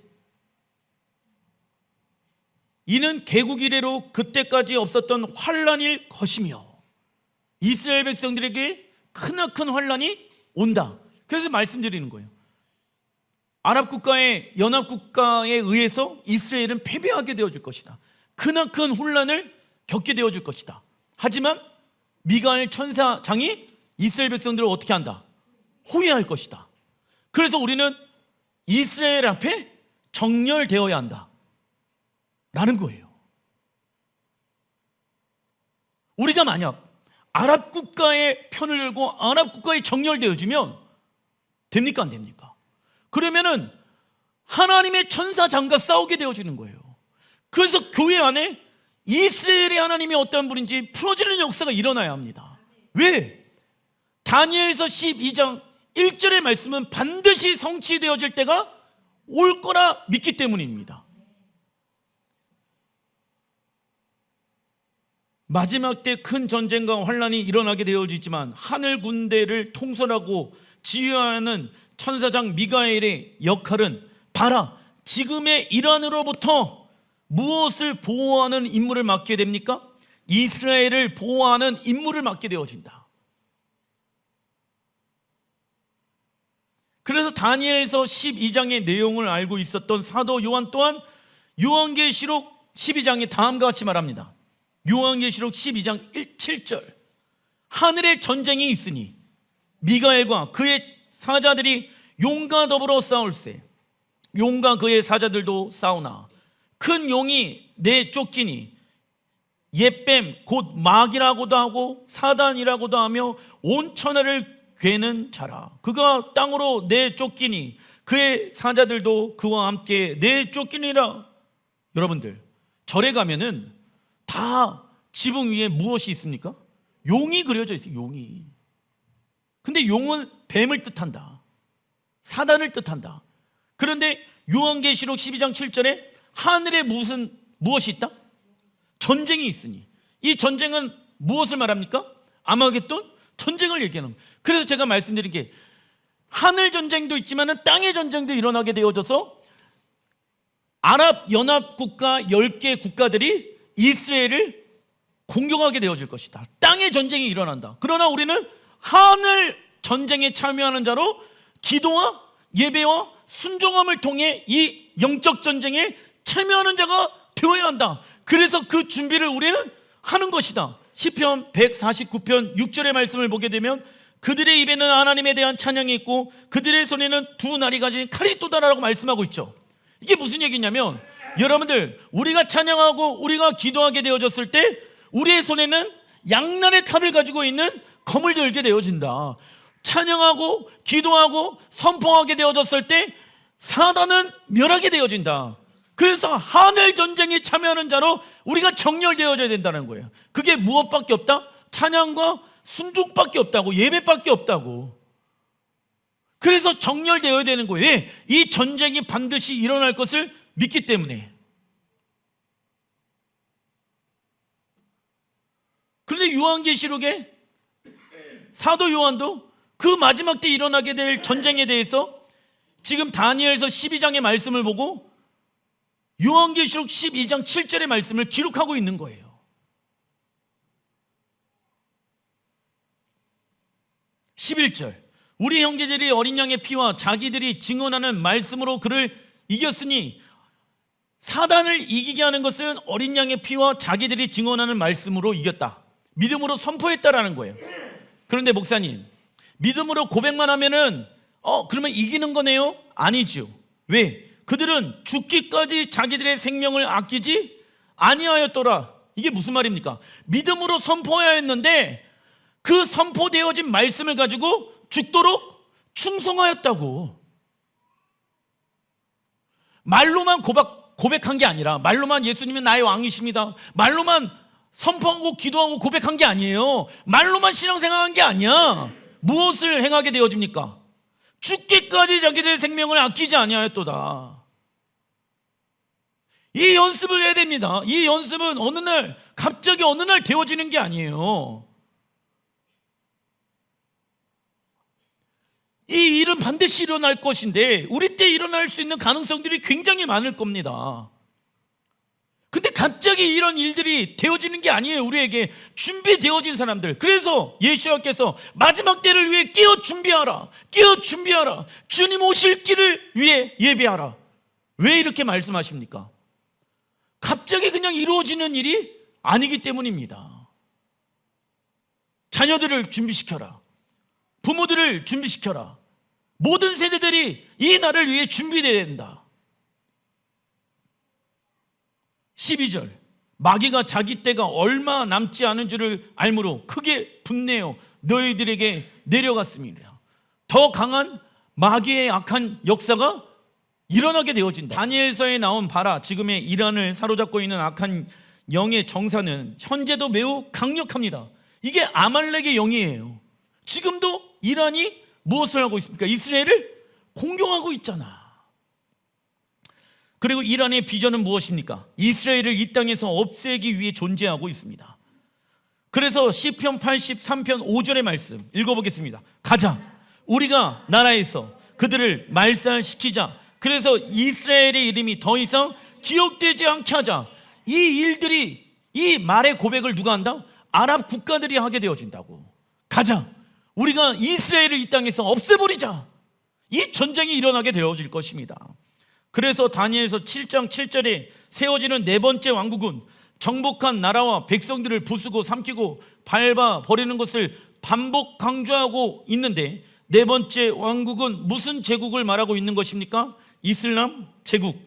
Speaker 1: 이는 개국 이래로 그때까지 없었던 환란일 것이며 이스라엘 백성들에게 크나큰 환란이 온다. 그래서 말씀드리는 거예요. 아랍 국가의 연합 국가에 의해서 이스라엘은 패배하게 되어질 것이다. 크나큰 혼란을 겪게 되어질 것이다. 하지만 미가엘 천사장이 이스라엘 백성들을 어떻게 한다? 호위할 것이다. 그래서 우리는 이스라엘 앞에 정렬되어야 한다 라는 거예요. 우리가 만약 아랍 국가의 편을 들고 아랍 국가에 정렬되어지면 됩니까? 안 됩니까? 그러면은 하나님의 천사장과 싸우게 되어지는 거예요. 그래서 교회 안에 이스라엘의 하나님이 어떤 분인지 풀어지는 역사가 일어나야 합니다. 왜? 다니엘서 12장 1절의 말씀은 반드시 성취되어질 때가 올 거라 믿기 때문입니다. 마지막 때 큰 전쟁과 환란이 일어나게 되어지지만 하늘 군대를 통솔하고 지휘하는 천사장 미가엘의 역할은 봐라, 지금의 이란으로부터 무엇을 보호하는 임무를 맡게 됩니까? 이스라엘을 보호하는 임무를 맡게 되어진다. 그래서 다니엘서 12장의 내용을 알고 있었던 사도 요한 또한 요한계시록 12장에 다음과 같이 말합니다. 요한계시록 12장 7절 하늘에 전쟁이 있으니 미가엘과 그의 사자들이 용과 더불어 싸울세 용과 그의 사자들도 싸우나 큰 용이 내쫓기니 옛뱀 곧 마귀라고도 하고 사단이라고도 하며 온 천하를 괴는 자라. 그가 땅으로 내쫓기니 그의 사자들도 그와 함께 내쫓기니라. 여러분들, 절에 가면은 다 지붕 위에 무엇이 있습니까? 용이 그려져 있어요. 용이. 근데 용은 뱀을 뜻한다. 사단을 뜻한다. 그런데 요한계시록 12장 7절에 하늘에 무엇이 있다? 전쟁이 있으니. 이 전쟁은 무엇을 말합니까? 아마겟돈? 전쟁을 얘기하는 거예요. 그래서 제가 말씀드린 게 하늘 전쟁도 있지만 땅의 전쟁도 일어나게 되어져서 아랍 연합 국가 10개 국가들이 이스라엘을 공격하게 되어질 것이다. 땅의 전쟁이 일어난다. 그러나 우리는 하늘 전쟁에 참여하는 자로 기도와 예배와 순종함을 통해 이 영적 전쟁에 참여하는 자가 되어야 한다. 그래서 그 준비를 우리는 하는 것이다. 시편 149편 6절의 말씀을 보게 되면 그들의 입에는 하나님에 대한 찬양이 있고 그들의 손에는 두 날이 가진 칼이 있도다라고 말씀하고 있죠. 이게 무슨 얘기냐면 여러분들, 우리가 찬양하고 우리가 기도하게 되어졌을 때 우리의 손에는 양날의 칼을 가지고 있는 검을 들게 되어진다. 찬양하고 기도하고 선포하게 되어졌을 때 사단은 멸하게 되어진다. 그래서 하늘 전쟁에 참여하는 자로 우리가 정렬되어져야 된다는 거예요. 그게 무엇밖에 없다? 찬양과 순종밖에 없다고, 예배밖에 없다고. 그래서 정렬되어야 되는 거예요. 왜? 이 전쟁이 반드시 일어날 것을 믿기 때문에. 그런데 요한계시록에 사도 요한도 그 마지막 때 일어나게 될 전쟁에 대해서 지금 다니엘서 12장의 말씀을 보고 요한계시록 12장 7절의 말씀을 기록하고 있는 거예요. 11절 우리 형제들이 어린 양의 피와 자기들이 증언하는 말씀으로 그를 이겼으니 사단을 이기게 하는 것은 어린 양의 피와 자기들이 증언하는 말씀으로 이겼다. 믿음으로 선포했다라는 거예요. 그런데 목사님, 믿음으로 고백만 하면은 그러면 이기는 거네요? 아니죠. 왜? 그들은 죽기까지 자기들의 생명을 아끼지 아니하였더라. 이게 무슨 말입니까? 믿음으로 선포해야 했는데 그 선포되어진 말씀을 가지고 죽도록 충성하였다고. 말로만 고백한 게 아니라, 말로만 예수님은 나의 왕이십니다, 말로만 선포하고 기도하고 고백한 게 아니에요. 말로만 신앙생활한 게 아니야. 무엇을 행하게 되어집니까? 죽기까지 자기들의 생명을 아끼지 아니하였도다. 이 연습을 해야 됩니다. 이 연습은 갑자기 어느 날 되어지는 게 아니에요. 이 일은 반드시 일어날 것인데 우리 때 일어날 수 있는 가능성들이 굉장히 많을 겁니다. 근데 갑자기 이런 일들이 되어지는 게 아니에요. 우리에게 준비되어진 사람들. 그래서 예수님께서 마지막 때를 위해 깨어 준비하라, 깨어 준비하라, 주님 오실 길을 위해 예배하라. 왜 이렇게 말씀하십니까? 갑자기 그냥 이루어지는 일이 아니기 때문입니다. 자녀들을 준비시켜라, 부모들을 준비시켜라. 모든 세대들이 이 날을 위해 준비되어야 된다. 12절, 마귀가 자기 때가 얼마 남지 않은 줄을 알므로 크게 분내어 너희들에게 내려갔습니다. 더 강한 마귀의 악한 역사가 일어나게 되어진다. 다니엘서에 나온 바라, 지금의 이란을 사로잡고 있는 악한 영의 정사는 현재도 매우 강력합니다. 이게 아말렉의 영이에요. 지금도 이란이 무엇을 하고 있습니까? 이스라엘을 공격하고 있잖아. 그리고 이란의 비전은 무엇입니까? 이스라엘을 이 땅에서 없애기 위해 존재하고 있습니다. 그래서 시편 83편 5절의 말씀 읽어보겠습니다. 가자, 우리가 나라에서 그들을 말살시키자. 그래서 이스라엘의 이름이 더 이상 기억되지 않게 하자. 이 일들이, 이 말의 고백을 누가 한다? 아랍 국가들이 하게 되어진다고. 가자, 우리가 이스라엘을 이 땅에서 없애버리자. 이 전쟁이 일어나게 되어질 것입니다. 그래서 다니엘서 7장 7절에 세워지는 네 번째 왕국은 정복한 나라와 백성들을 부수고 삼키고 밟아 버리는 것을 반복 강조하고 있는데, 네 번째 왕국은 무슨 제국을 말하고 있는 것입니까? 이슬람 제국.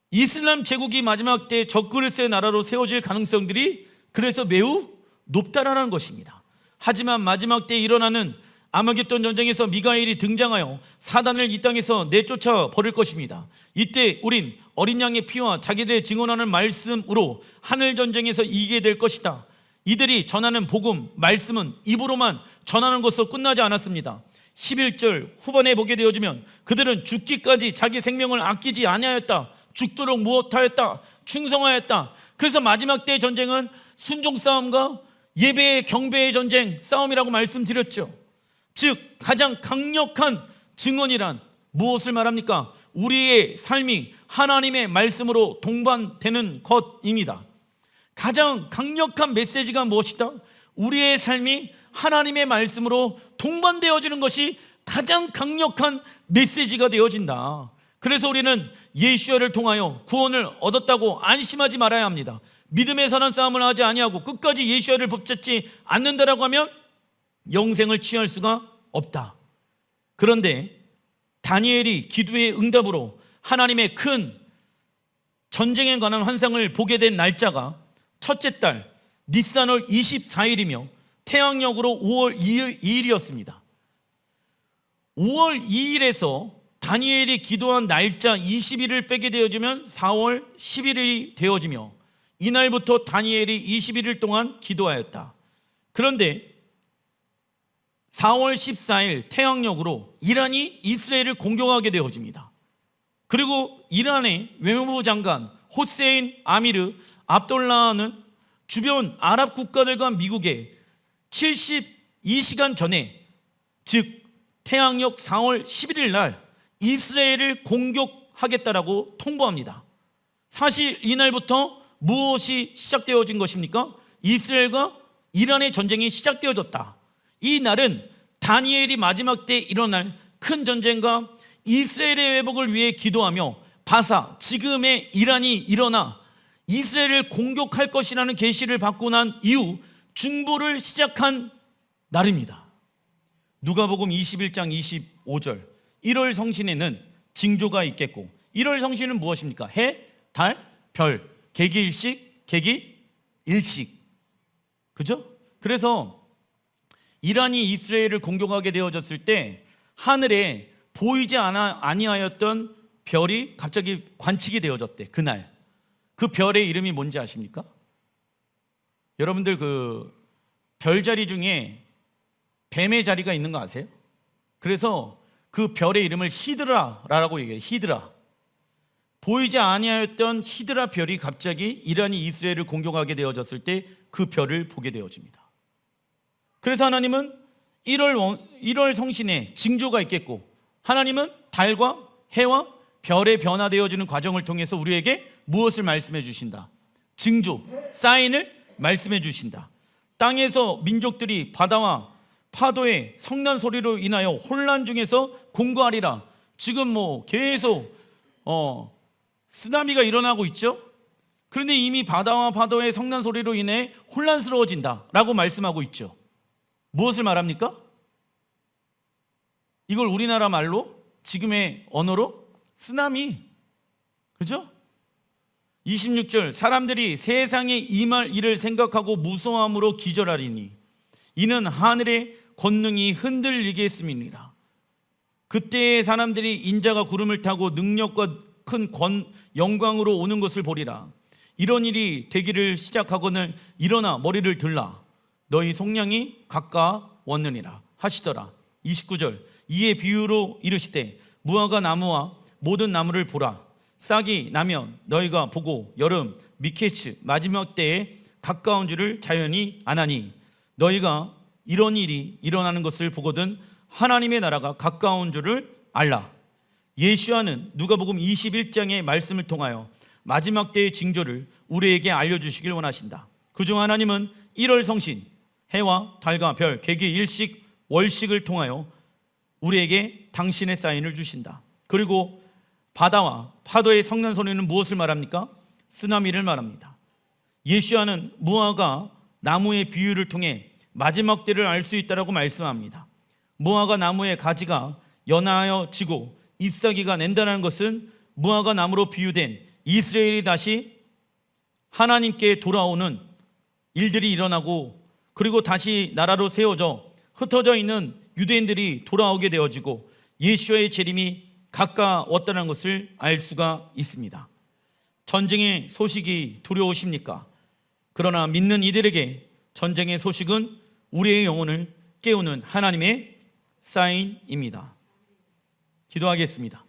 Speaker 1: 이슬람 제국이 마지막 때 적그리스의 나라로 세워질 가능성들이 그래서 매우 높다라는 것입니다. 하지만 마지막 때 일어나는 아마겟돈 전쟁에서 미가엘이 등장하여 사단을 이 땅에서 내쫓아 버릴 것입니다. 이때 우린 어린 양의 피와 자기들의 증언하는 말씀으로 하늘 전쟁에서 이기게 될 것이다. 이들이 전하는 복음, 말씀은 입으로만 전하는 것으로 끝나지 않았습니다. 11절 후반에 보게 되어지면 그들은 죽기까지 자기 생명을 아끼지 아니하였다. 죽도록 무엇하였다? 충성하였다. 그래서 마지막 때의 전쟁은 순종 싸움과 예배의 경배의 전쟁 싸움이라고 말씀드렸죠. 즉 가장 강력한 증언이란 무엇을 말합니까? 우리의 삶이 하나님의 말씀으로 동반되는 것입니다. 가장 강력한 메시지가 무엇이다? 우리의 삶이 하나님의 말씀으로 동반되어지는 것이 가장 강력한 메시지가 되어진다. 그래서 우리는 예수를 통하여 구원을 얻었다고 안심하지 말아야 합니다. 믿음에 사는 싸움을 하지 아니하고 끝까지 예수를 붙잡지 않는다라고 하면 영생을 취할 수가 없다. 그런데 다니엘이 기도의 응답으로 하나님의 큰 전쟁에 관한 환상을 보게 된 날짜가 첫째 달 니산월 24일이며 태양력으로 5월 2일이었습니다. 5월 2일에서 다니엘이 기도한 날짜 20일을 빼게 되어지면 4월 11일이 되어지며 이날부터 다니엘이 21일 동안 기도하였다. 그런데 4월 14일 태양력으로 이란이 이스라엘을 공격하게 되어집니다. 그리고 이란의 외무부 장관 호세인 아미르 압돌라는 주변 아랍 국가들과 미국에 72시간 전에, 즉 태양력 4월 11일 날 이스라엘을 공격하겠다라고 통보합니다. 사실 이날부터 무엇이 시작되어진 것입니까? 이스라엘과 이란의 전쟁이 시작되어졌다. 이 날은 다니엘이 마지막 때 일어날 큰 전쟁과 이스라엘의 회복을 위해 기도하며 바사, 지금의 이란이 일어나 이스라엘을 공격할 것이라는 계시를 받고 난 이후 중보를 시작한 날입니다. 누가복음 21장 25절 1월 성신에는 징조가 있겠고, 1월 성신은 무엇입니까? 해, 달, 별, 계기일식, 계기일식. 그죠? 그래서 이란이 이스라엘을 공격하게 되어졌을 때 하늘에 보이지 아니하였던 별이 갑자기 관측이 되어졌대. 그날 그 별의 이름이 뭔지 아십니까? 여러분들 그 별자리 중에 뱀의 자리가 있는 거 아세요? 그래서 그 별의 이름을 히드라라고 얘기해요. 히드라. 보이지 아니하였던 히드라 별이 갑자기 이란이 이스라엘을 공격하게 되어졌을 때 그 별을 보게 되어집니다. 그래서 하나님은 1월 성신에 징조가 있겠고, 하나님은 달과 해와 별의 변화되어지는 과정을 통해서 우리에게 무엇을 말씀해 주신다? 징조, 사인을 말씀해 주신다. 땅에서 민족들이 바다와 파도의 성난 소리로 인하여 혼란 중에서 공고하리라. 지금 계속 쓰나미가 일어나고 있죠. 그런데 이미 바다와 파도의 성난 소리로 인해 혼란스러워진다라고 말씀하고 있죠. 무엇을 말합니까? 이걸 우리나라 말로, 지금의 언어로 쓰나미, 그죠? 26절, 사람들이 세상에 임할 일을 생각하고 무서움으로 기절하리니 이는 하늘의 권능이 흔들리게 했음이니라. 그때의 사람들이 인자가 구름을 타고 능력과 큰 영광으로 오는 것을 보리라. 이런 일이 되기를 시작하거늘 일어나 머리를 들라. 너희 속량이 가까웠느니라 하시더라. 29절, 이에 비유로 이르시되 무화과 나무와 모든 나무를 보라. 싹이 나면 너희가 보고 여름 미케츠 마지막 때에 가까운 줄을 자연히 아나니 너희가 이런 일이 일어나는 것을 보거든 하나님의 나라가 가까운 줄을 알라. 예수와는 누가복음 21장의 말씀을 통하여 마지막 때의 징조를 우리에게 알려주시길 원하신다. 그중 하나님은 1월 성신, 해와 달과 별, 개기 일식, 월식을 통하여 우리에게 당신의 사인을 주신다. 그리고 바다와 파도의 성난 소리는 무엇을 말합니까? 쓰나미를 말합니다. 예수와는 무화과 나무의 비유를 통해 마지막 때를 알 수 있다라고 말씀합니다. 무화과 나무의 가지가 연하여 지고 잎사귀가 낸다는 것은 무화과 나무로 비유된 이스라엘이 다시 하나님께 돌아오는 일들이 일어나고, 그리고 다시 나라로 세워져 흩어져 있는 유대인들이 돌아오게 되어지고 예수와의 재림이 가까웠다는 것을 알 수가 있습니다. 전쟁의 소식이 두려우십니까? 그러나 믿는 이들에게 전쟁의 소식은 우리의 영혼을 깨우는 하나님의 사인입니다. 기도하겠습니다.